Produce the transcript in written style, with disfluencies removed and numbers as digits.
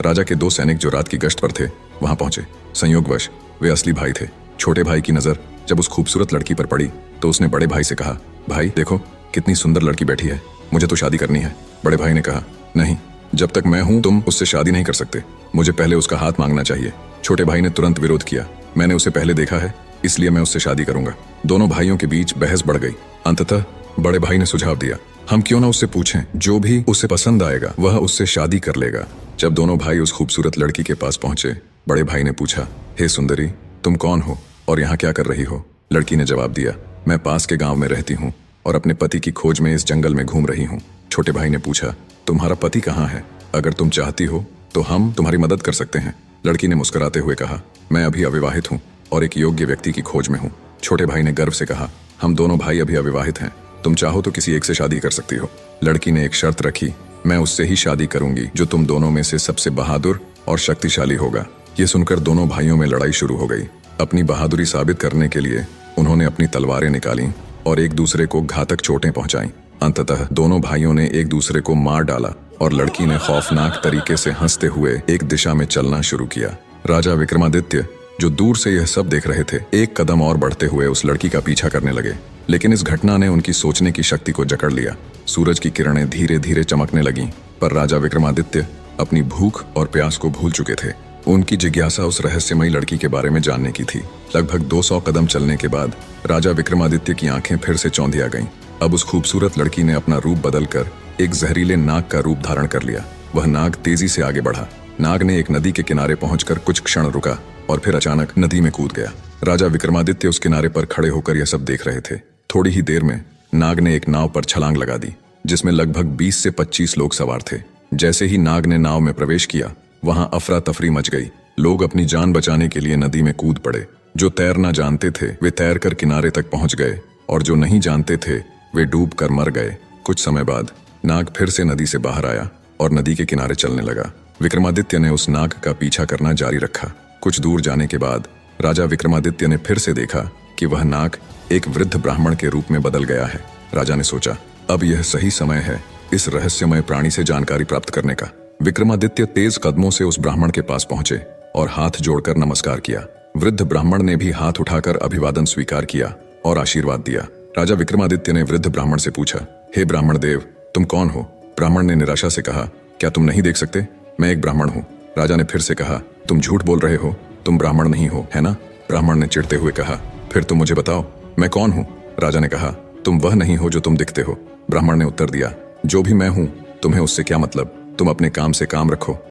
राजा के दो सैनिक जो रात की गश्त पर थे वहां पहुंचे। संयोगवश वे असली भाई थे। छोटे भाई की नजर जब उस खूबसूरत लड़की पर पड़ी तो उसने बड़े भाई से कहा, भाई देखो कितनी सुंदर लड़की बैठी है, मुझे तो शादी करनी है। बड़े भाई ने कहा, नहीं, जब तक मैं हूं तुम उससे शादी नहीं कर सकते, मुझे पहले उसका हाथ मांगना चाहिए। छोटे भाई ने तुरंत विरोध किया, मैंने उसे पहले देखा है, इसलिए मैं उससे शादी करूंगा। दोनों भाइयों के बीच बहस बढ़ गई। अंततः बड़े भाई ने सुझाव दिया, हम क्यों ना उससे पूछें, जो भी उसे पसंद आएगा वह उससे शादी कर लेगा। जब दोनों भाई उस खूबसूरत लड़की के पास पहुंचे, बड़े भाई ने पूछा, हे सुंदरी, तुम कौन हो और यहाँ क्या कर रही हो? लड़की ने जवाब दिया, मैं पास के गांव में रहती हूँ और अपने पति की खोज में इस जंगल में घूम रही हूँ। छोटे भाई ने पूछा, तुम्हारा पति कहाँ है? अगर तुम चाहती हो तो हम तुम्हारी मदद कर सकते हैं। लड़की ने मुस्कुराते हुए कहा, मैं अभी अविवाहित हूँ और एक योग्य व्यक्ति की खोज में हूँ। छोटे भाई ने गर्व से कहा, हम दोनों भाई अभी अविवाहित हैं, तुम चाहो तो किसी एक से शादी कर सकती हो। लड़की ने एक शर्त रखी, मैं उससे ही शादी करूंगी जो तुम दोनों में से सबसे बहादुर और शक्तिशाली होगा। ये सुनकर दोनों भाइयों में लड़ाई शुरू हो गई। अपनी बहादुरी साबित करने के लिए उन्होंने अपनी तलवारें निकाली और एक दूसरे को घातक चोटें पहुंचाई। अंततः दोनों भाइयों ने एक दूसरे को मार डाला और लड़की ने खौफनाक तरीके से हंसते हुए एक दिशा में चलना शुरू किया। राजा विक्रमादित्य जो दूर से यह सब देख रहे थे, एक कदम और बढ़ते हुए उस लड़की का पीछा करने लगे, लेकिन इस घटना ने उनकी सोचने की शक्ति को जकड़ लिया। सूरज की किरणें धीरे धीरे चमकने लगीं, पर राजा विक्रमादित्य अपनी भूख और प्यास को भूल चुके थे। उनकी जिज्ञासा उस रहस्यमयी लड़की के बारे में जानने की थी। लगभग 200 कदम चलने के बाद राजा विक्रमादित्य की आंखें फिर से चौंधिया गईं। अब उस खूबसूरत लड़की ने अपना रूप बदलकर एक जहरीले नाग का रूप धारण कर लिया। वह नाग तेजी से आगे बढ़ा। नाग ने एक नदी के किनारे पहुंचकर कुछ क्षण रुका और फिर अचानक नदी में कूद गया। राजा विक्रमादित्य उस किनारे पर खड़े होकर यह सब देख रहे थे। थोड़ी ही देर में नाग ने एक नाव पर छलांग लगा दी, जिसमें लगभग 20 से 25 लोग सवार थे। जैसे ही नाग ने नाव में प्रवेश किया, वहां अफरा तफरी मच गई। लोग अपनी जान बचाने के लिए नदी में कूद पड़े। जो तैरना जानते थे वे तैरकर किनारे तक पहुंच गए और जो नहीं जानते थे वे डूब कर मर गए। कुछ समय बाद नाग फिर से नदी से बाहर आया और नदी के किनारे चलने लगा। विक्रमादित्य ने उस नाग का पीछा करना जारी रखा। कुछ दूर जाने के बाद राजा विक्रमादित्य ने फिर से देखा कि वह नाग एक वृद्ध ब्राह्मण के रूप में बदल गया है। राजा ने सोचा, अब यह सही समय है इस रहस्यमय प्राणी से जानकारी प्राप्त करने का। विक्रमादित्य तेज कदमों से उस ब्राह्मण के पास पहुंचे और हाथ जोड़कर नमस्कार किया। वृद्ध ब्राह्मण ने भी हाथ उठाकर अभिवादन स्वीकार किया और आशीर्वाद दिया। राजा विक्रमादित्य ने वृद्ध ब्राह्मण से पूछा, हे ब्राह्मण देव, तुम कौन हो? ब्राह्मण ने निराशा से कहा, क्या तुम नहीं देख सकते? मैं एक ब्राह्मण हूँ। राजा ने फिर से कहा, तुम झूठ बोल रहे हो, तुम ब्राह्मण नहीं हो, है ना? ब्राह्मण ने चिढ़ते हुए कहा, फिर तुम मुझे बताओ, मैं कौन हूँ? राजा ने कहा, तुम वह नहीं हो जो तुम दिखते हो। ब्राह्मण ने उत्तर दिया, जो भी मैं हूँ तुम्हें उससे क्या मतलब? तुम अपने काम से काम रखो